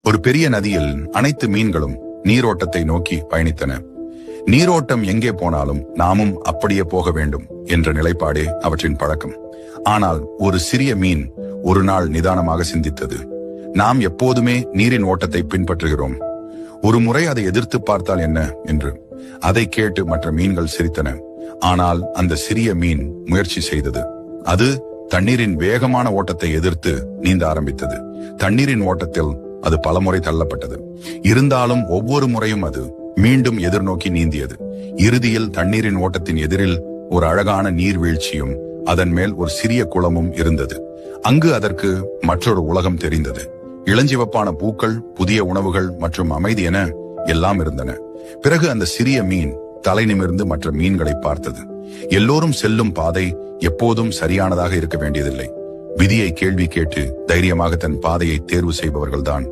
ஒரு பெரிய நதியில் அனைத்து மீன்களும் நீரோட்டத்தை நோக்கி பயணித்தன. நீரோட்டம் எங்கே போனாலும் நாமும் அப்படியே போக வேண்டும் என்ற நிலைப்பாடே அவற்றின் பழக்கம். ஆனால் ஒரு சிறிய மீன் ஒரு நாள் நிதானமாக சிந்தித்தது. நாம் எப்போதுமே நீரின் ஓட்டத்தை பின்பற்றுகிறோம், ஒரு முறை அதை எதிர்த்து பார்த்தால் என்ன என்று. அதை கேட்டு மற்ற மீன்கள் சிரித்தன. ஆனால் அந்த சிறிய மீன் முயற்சி செய்தது. அது தண்ணீரின் வேகமான ஓட்டத்தை எதிர்த்து நீந்த ஆரம்பித்தது. தண்ணீரின் ஓட்டத்தில் அது பலமுறை தள்ளப்பட்டது. இருந்தாலும் ஒவ்வொரு முறையும் அது மீண்டும் எதிர்நோக்கி நீந்தியது. இறுதியில் தண்ணீரின் ஓட்டத்தின் எதிரில் ஒரு அழகான நீர்வீழ்ச்சியும் அதன் மேல் ஒரு சிறிய குளமும் இருந்தது. அங்கு அதற்கு மற்றொரு உலகம் தெரிந்தது. இளஞ்சிவப்பான பூக்கள், புதிய உணவுகள் மற்றும் அமைதி என எல்லாம் இருந்தன. பிறகு அந்த சிறிய மீன் தலை நிமிர்ந்து மற்ற மீன்களை பார்த்தது. எல்லோரும் செல்லும் பாதை எப்போதும் சரியானதாக இருக்க வேண்டியதில்லை. விதியை கேள்வி கேட்டு தைரியமாக தன் பாதையை தேர்வு செய்பவர்கள்தான்